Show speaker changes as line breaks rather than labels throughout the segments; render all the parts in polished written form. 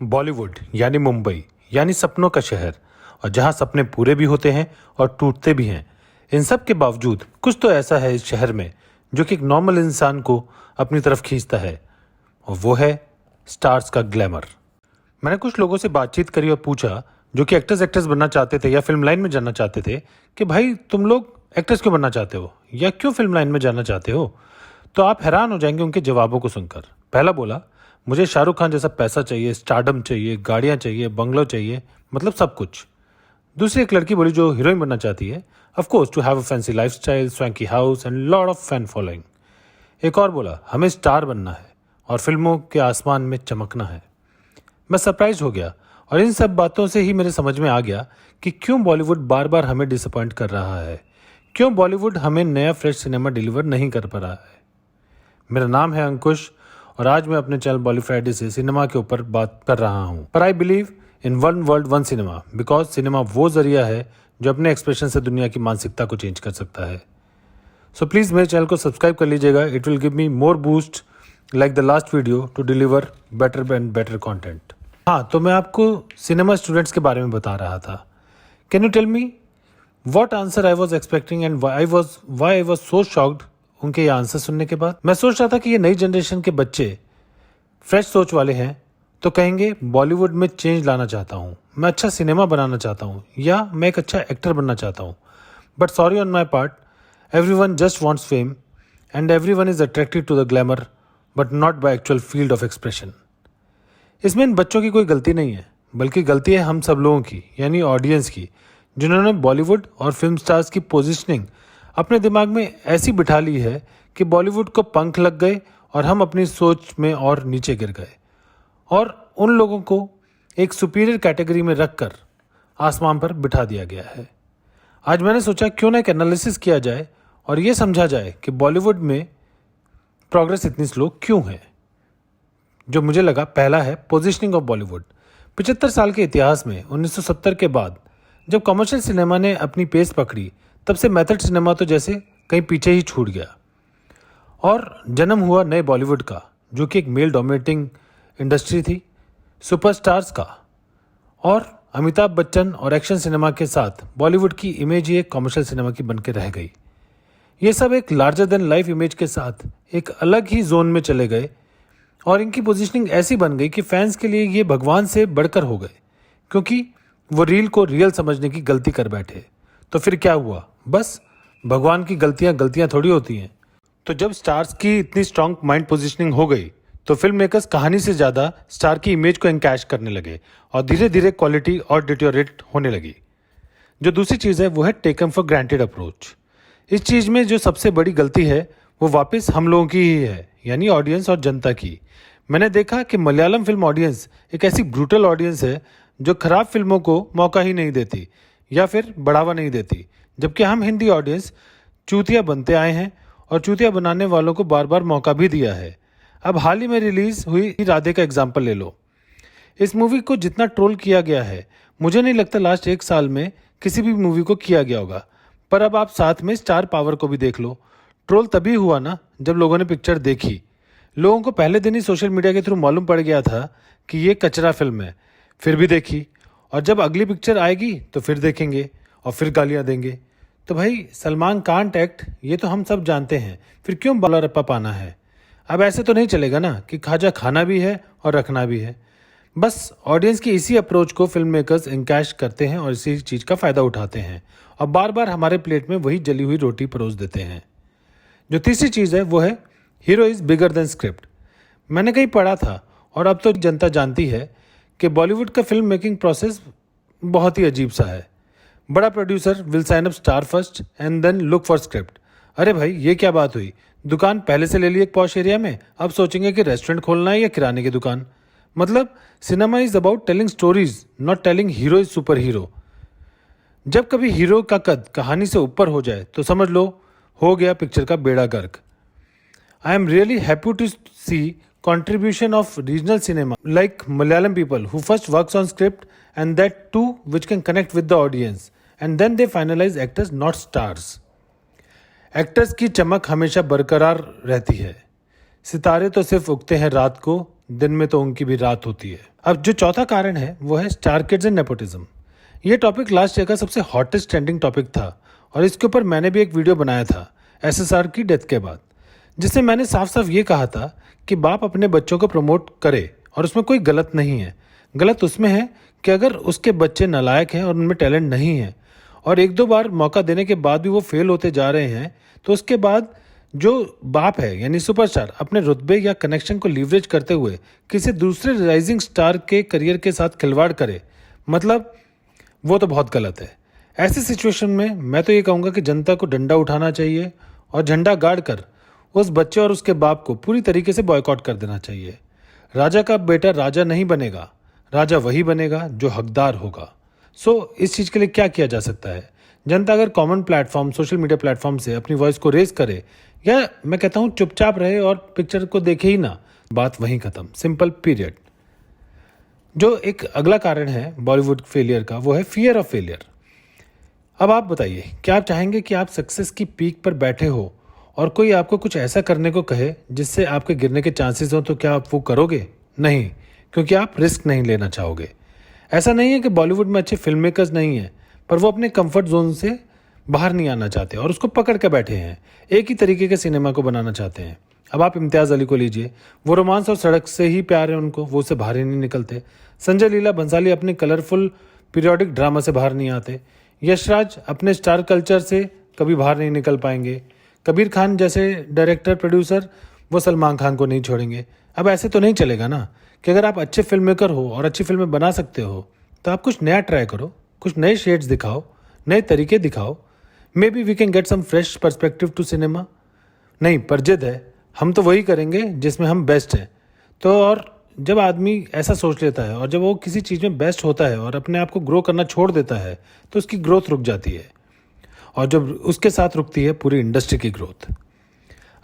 बॉलीवुड यानी मुंबई यानी सपनों का शहर, और जहां सपने पूरे भी होते हैं और टूटते भी हैं। इन सब के बावजूद कुछ तो ऐसा है इस शहर में जो कि एक नॉर्मल इंसान को अपनी तरफ खींचता है, और वो है स्टार्स का ग्लैमर। मैंने कुछ लोगों से बातचीत करी और पूछा जो कि एक्टर्स बनना चाहते थे या फिल्म लाइन में जाना चाहते थे कि भाई तुम लोग एक्टर्स क्यों बनना चाहते हो या क्यों फिल्म लाइन में जाना चाहते हो। तो आप हैरान हो जाएंगे उनके जवाबों को सुनकर। पहला बोला, मुझे शाहरुख खान जैसा पैसा चाहिए, स्टारडम चाहिए, गाड़ियाँ चाहिए, बंगलो चाहिए, मतलब सब कुछ। दूसरी एक लड़की बोली जो हीरोइन बनना चाहती है, of course to have a fancy lifestyle, swanky house and lot of fan following. एक और बोला, हमें स्टार बनना है और फिल्मों के आसमान में चमकना है। मैं सरप्राइज हो गया और इन सब बातों से ही मेरे समझ में आ गया कि क्यों बॉलीवुड बार बार हमें डिसअपॉइंट कर रहा है, क्यों बॉलीवुड हमें नया फ्रेश सिनेमा डिलीवर नहीं कर पा रहा है। मेरा नाम है अंकुश और आज मैं अपने चैनल बॉली फ्राइडे से सिनेमा के ऊपर बात कर रहा हूँ। पर I believe in one world one cinema, because cinema वो जरिया है जो अपने एक्सप्रेशन से दुनिया की मानसिकता को चेंज कर सकता है। सो प्लीज़ मेरे चैनल को सब्सक्राइब कर लीजिएगा। It will give me more boost like the last video to deliver better and better content. हाँ, तो मैं आपको सिनेमा स्टूडेंट्स के बारे में बता रहा था। Can you tell me what answer I was expecting and why I was so shocked उनके ये आंसर सुनने के बाद। मैं सोच रहा था कि ये नई जनरेशन के बच्चे फ्रेश सोच वाले हैं तो कहेंगे बॉलीवुड में चेंज लाना चाहता हूँ, मैं अच्छा सिनेमा बनाना चाहता हूँ या मैं एक अच्छा एक्टर बनना चाहता हूँ। But sorry on my part, everyone just wants fame and everyone is attracted to the glamour but not by actual field of expression. इसमें इन बच्चों की कोई गलती नहीं है, बल्कि गलती है हम सब लोगों की, यानी ऑडियंस की, जिन्होंने बॉलीवुड और फिल्म स्टार्स की पोजीशनिंग अपने दिमाग में ऐसी बिठा ली है कि बॉलीवुड को पंख लग गए और हम अपनी सोच में और नीचे गिर गए, और उन लोगों को एक सुपीरियर कैटेगरी में रखकर आसमान पर बिठा दिया गया है। आज मैंने सोचा क्यों ना एक एनालिसिस किया जाए और ये समझा जाए कि बॉलीवुड में प्रोग्रेस इतनी स्लो क्यों है। जो मुझे लगा, पहला है पोजीशनिंग ऑफ बॉलीवुड। 75 साल के इतिहास में 1970 के बाद जब कमर्शियल सिनेमा ने अपनी पेस पकड़ी, तब से मेथड सिनेमा तो जैसे कहीं पीछे ही छूट गया और जन्म हुआ नए बॉलीवुड का, जो कि एक मेल डोमिनेटिंग इंडस्ट्री थी, सुपरस्टार्स का। और अमिताभ बच्चन और एक्शन सिनेमा के साथ बॉलीवुड की इमेज ही एक कमर्शियल सिनेमा की बन के रह गई। ये सब एक लार्जर देन लाइफ इमेज के साथ एक अलग ही जोन में चले गए और इनकी पोजीशनिंग ऐसी बन गई कि फैंस के लिए ये भगवान से बढ़कर हो गए, क्योंकि वो रील को रियल समझने की गलती कर बैठे। तो फिर क्या हुआ, बस भगवान की गलतियां थोड़ी होती हैं। तो जब स्टार्स की इतनी स्ट्रांग माइंड पोजीशनिंग हो गई तो फिल्म मेकर्स कहानी से ज़्यादा स्टार की इमेज को एनकैश करने लगे और धीरे धीरे क्वालिटी और डिटोरेट होने लगी। जो दूसरी चीज़ है वो है टेकन फॉर ग्रांटेड अप्रोच। इस चीज़ में जो सबसे बड़ी गलती है वो वापस हम लोगों की ही है, यानी ऑडियंस और जनता की। मैंने देखा कि मलयालम फिल्म ऑडियंस एक ऐसी ब्रूटल ऑडियंस है जो खराब फिल्मों को मौका ही नहीं देती या फिर बढ़ावा नहीं देती, जबकि हम हिंदी ऑडियंस चूतिया बनते आए हैं और चूतिया बनाने वालों को बार बार मौका भी दिया है। अब हाल ही में रिलीज हुई राधे का एग्जाम्पल ले लो। इस मूवी को जितना ट्रोल किया गया है, मुझे नहीं लगता लास्ट 1 साल में किसी भी मूवी को किया गया होगा। पर अब आप साथ में स्टार पावर को भी देख लो। ट्रोल तभी हुआ ना जब लोगों ने पिक्चर देखी। लोगों को पहले दिन ही सोशल मीडिया के थ्रू मालूम पड़ गया था कि ये कचरा फिल्म है, फिर भी देखी, और जब अगली पिक्चर आएगी तो फिर देखेंगे और फिर गालियां देंगे। तो भाई सलमान कांट एक्ट, ये तो हम सब जानते हैं, फिर क्यों बाला रप्पा पाना है। अब ऐसे तो नहीं चलेगा ना कि खाजा खाना भी है और रखना भी है। बस ऑडियंस की इसी अप्रोच को फिल्म मेकर्स इनकैश करते हैं और इसी चीज़ का फ़ायदा उठाते हैं और बार बार हमारे प्लेट में वही जली हुई रोटी परोस देते हैं। जो तीसरी चीज़ है वो है hero is bigger than script. मैंने कहीं पढ़ा था और अब तो जनता जानती है कि बॉलीवुड का फिल्म मेकिंग प्रोसेस बहुत ही अजीब सा है। बड़ा producer will sign up star first and then look for script. अरे भाई, ये क्या बात हुई, दुकान पहले से ले ली एक पॉश एरिया में, अब सोचेंगे कि रेस्टोरेंट खोलना है या किराने की दुकान। मतलब cinema is about telling stories, not telling hero is super hero. जब कभी हीरो का कद कहानी से ऊपर हो जाए तो समझ लो हो गया पिक्चर का बेड़ा गर्क। I am really happy to see contribution of regional cinema like Malayalam people who first works on script and that too which can connect with the audience and then they finalize actors, not stars. Actors की चमक हमेशा बरकरार रहती है, सितारे तो सिर्फ उगते हैं रात को दिन में तो उनकी भी रात होती है। अब जो चौथा कारण है वो है स्टार किड्स एंड नेपोटिज्म। ये टॉपिक लास्ट ईयर का सबसे हॉटेस्ट ट्रेंडिंग टॉपिक था और इसके ऊपर मैंने भी एक वीडियो बनाया था एसएसआर की डेथ के बाद, जिसमें मैंने साफ साफ ये कहा था कि बाप अपने बच्चों को प्रमोट करे और उसमें कोई गलत नहीं है। गलत उसमें है कि अगर उसके बच्चे नालायक हैं और उनमें टैलेंट नहीं है और एक दो बार मौका देने के बाद भी वो फेल होते जा रहे हैं, तो उसके बाद जो बाप है यानी सुपरस्टार अपने रुतबे या कनेक्शन को लीवरेज करते हुए किसी दूसरे राइजिंग स्टार के करियर के साथ खिलवाड़ करे, मतलब वो तो बहुत गलत है। ऐसी सिचुएशन में मैं तो ये कहूँगा कि जनता को डंडा उठाना चाहिए और झंडा गाड़ कर उस बच्चे और उसके बाप को पूरी तरीके से बॉयकॉट कर देना चाहिए। राजा का बेटा राजा नहीं बनेगा, राजा वही बनेगा जो हकदार होगा। इस चीज़ के लिए क्या किया जा सकता है? जनता अगर common platform, social media platform से अपनी वॉइस को रेज करे, या मैं कहता हूँ चुपचाप रहे और पिक्चर को देखे ही ना, बात वहीं खत्म, सिंपल पीरियड। जो एक अगला कारण है बॉलीवुड फेलियर का, वो है फियर ऑफ फेलियर। अब आप बताइए, क्या आप चाहेंगे कि आप सक्सेस की पीक पर बैठे हो और कोई आपको कुछ ऐसा करने को कहे जिससे आपके गिरने के चांसेस हो, तो क्या आप वो करोगे? नहीं, क्योंकि आप रिस्क नहीं लेना चाहोगे। ऐसा नहीं है कि बॉलीवुड में अच्छे फिल्म मेकर्स नहीं हैं, पर वो अपने कंफर्ट जोन से बाहर नहीं आना चाहते और उसको पकड़ के बैठे हैं, एक ही तरीके के सिनेमा को बनाना चाहते हैं। अब आप इम्तियाज़ अली को लीजिए, वो रोमांस और सड़क से ही प्यार है उनको, वो उससे बाहर ही नहीं निकलते। संजय लीला भंसाली अपने कलरफुल पीरियोडिक ड्रामा से बाहर नहीं आते। यशराज अपने स्टार कल्चर से कभी बाहर नहीं निकल पाएंगे। कबीर खान जैसे डायरेक्टर प्रोड्यूसर, वो सलमान खान को नहीं छोड़ेंगे। अब ऐसे तो नहीं चलेगा ना कि अगर आप अच्छे फिल्म मेकर हो और अच्छी फिल्में बना सकते हो तो आप कुछ नया ट्राई करो, कुछ नए शेड्स दिखाओ, नए तरीके दिखाओ। Maybe we can get some fresh perspective to cinema. नहीं, पर जिद है, हम तो वही करेंगे जिसमें हम बेस्ट हैं। तो और जब आदमी ऐसा सोच लेता है और जब वो किसी चीज़ में बेस्ट होता है और अपने आप को ग्रो करना छोड़ देता है, तो उसकी ग्रोथ रुक जाती है और जब उसके साथ रुकती है पूरी इंडस्ट्री की ग्रोथ।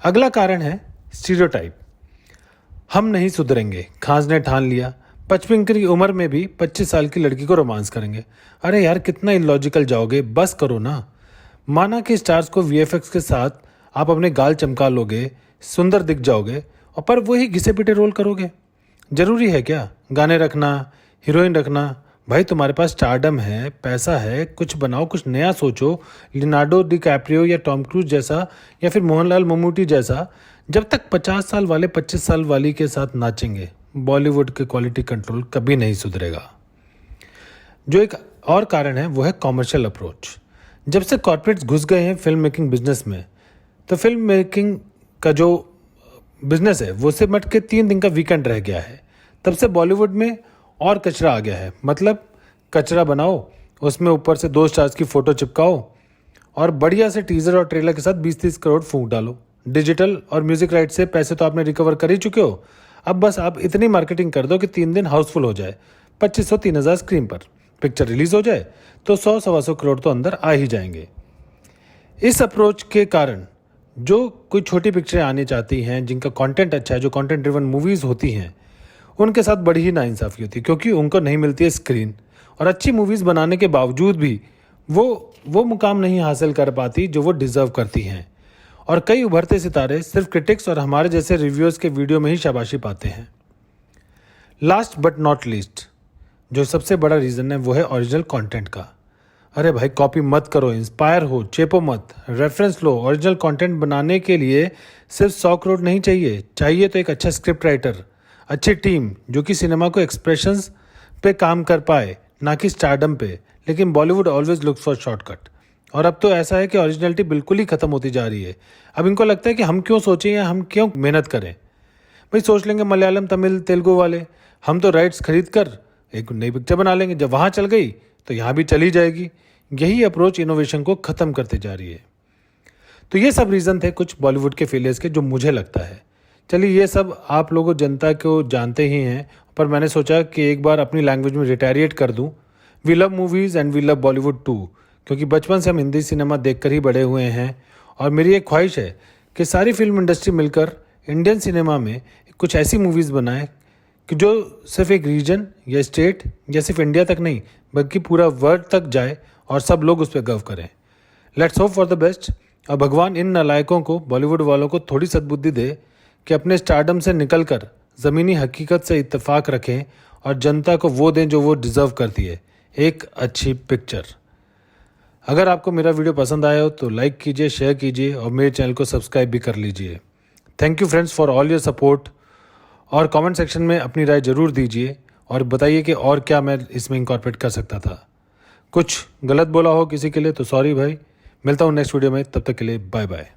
अगला कारण है स्टीरियोटाइप। हम नहीं सुधरेंगे, खास ने ठान लिया। 55 की उम्र में भी 25 साल की लड़की को रोमांस करेंगे। अरे यार, कितना इलॉजिकल जाओगे, बस करो ना। माना कि स्टार्स को वीएफएक्स के साथ आप अपने गाल चमका लोगे, सुंदर दिख जाओगे, और पर वही घिसे पिटे रोल करोगे। जरूरी है क्या गाने रखना, हीरोइन रखना? भाई तुम्हारे पास स्टारडम है, पैसा है, कुछ बनाओ, कुछ नया सोचो। लियोनार्डो डिकैप्रियो या टॉम क्रूज जैसा, या फिर मोहनलाल ममूटी जैसा। जब तक 50 साल वाले 25 साल वाली के साथ नाचेंगे, बॉलीवुड के क्वालिटी कंट्रोल कभी नहीं सुधरेगा। जो एक और कारण है वो है कॉमर्शियल अप्रोच। जब से कॉर्पोरेट्स घुस गए हैं फिल्म मेकिंग बिजनेस में, तो फिल्म मेकिंग का जो बिजनेस है वो सिर्फ के 3 दिन का वीकेंड रह गया है। तब से बॉलीवुड में और कचरा आ गया है। मतलब कचरा बनाओ, उसमें ऊपर से 2 स्टार्स की फोटो चिपकाओ और बढ़िया से टीजर और ट्रेलर के साथ 20-30 करोड़ फूंक डालो। डिजिटल और म्यूजिक राइट से पैसे तो आपने रिकवर कर ही चुके हो। अब बस आप इतनी मार्केटिंग कर दो कि 3 दिन हाउसफुल हो जाए, 2500-3000 स्क्रीन पर पिक्चर रिलीज हो जाए, तो 100-125 करोड़ तो अंदर आ ही जाएंगे। इस अप्रोच के कारण जो कोई छोटी पिक्चरें आने चाहती हैं, जिनका कंटेंट अच्छा है, जो कंटेंट ड्रिवन मूवीज़ होती हैं, उनके साथ बड़ी ही नाइंसाफ़ी होती है, क्योंकि उनको नहीं मिलती है स्क्रीन। और अच्छी मूवीज़ बनाने के बावजूद भी वो मुकाम नहीं हासिल कर पाती जो वो डिज़र्व करती हैं। और कई उभरते सितारे सिर्फ क्रिटिक्स और हमारे जैसे रिव्यूअर्स के वीडियो में ही शाबाशी पाते हैं। लास्ट बट नॉट लीस्ट, जो सबसे बड़ा रीज़न है वो है ओरिजिनल कंटेंट का। अरे भाई, कॉपी मत करो, इंस्पायर हो, चेपो मत, रेफरेंस लो। ओरिजिनल कंटेंट बनाने के लिए सिर्फ 100 करोड़ नहीं चाहिए तो एक अच्छा स्क्रिप्ट राइटर, अच्छी टीम जो कि सिनेमा को एक्सप्रेशंस पे काम कर पाए, ना कि स्टारडम पे। लेकिन Bollywood always looks for shortcut. और अब तो ऐसा है कि ओरिजिनलिटी बिल्कुल ही खत्म होती जा रही है। अब इनको लगता है कि हम क्यों सोचें या हम क्यों मेहनत करें। भाई सोच लेंगे मलयालम, तमिल, तेलुगु वाले, हम तो राइट्स खरीद कर एक नई पिक्चर बना लेंगे। जब वहाँ चल गई तो यहाँ भी चली जाएगी। यही अप्रोच इनोवेशन को ख़त्म करते जा रही है। तो ये सब रीज़न थे कुछ बॉलीवुड के फेलियर्स के, जो मुझे लगता है। चलिए, ये सब आप लोगों जनता को जानते ही हैं, पर मैंने सोचा कि एक बार अपनी लैंग्वेज में रिटेरिएट कर दूं। We love movies and we love Bollywood too, क्योंकि बचपन से हम हिंदी सिनेमा देखकर ही बड़े हुए हैं। और मेरी एक ख्वाहिश है कि सारी फिल्म इंडस्ट्री मिलकर इंडियन सिनेमा में कुछ ऐसी मूवीज़ बनाए कि जो सिर्फ एक रीजन या स्टेट या सिर्फ इंडिया तक नहीं, बल्कि पूरा वर्ल्ड तक जाए और सब लोग उस पर गर्व करें। Let's hope for the best. और भगवान इन नालायकों को, बॉलीवुड वालों को थोड़ी सद्बुद्धि दे कि अपने स्टारडम से निकलकर ज़मीनी हकीकत से इत्तेफाक रखें और जनता को वो दें जो वो डिज़र्व करती है, एक अच्छी पिक्चर। अगर आपको मेरा वीडियो पसंद आया हो तो लाइक कीजिए, शेयर कीजिए और मेरे चैनल को सब्सक्राइब भी कर लीजिए। Thank you friends for all your support. और कमेंट सेक्शन में अपनी राय ज़रूर दीजिए और बताइए कि और क्या मैं इसमें इंकॉर्पोरेट कर सकता था। कुछ गलत बोला हो किसी के लिए तो सॉरी भाई। मिलता हूँ नेक्स्ट वीडियो में, तब तक के लिए बाय बाय।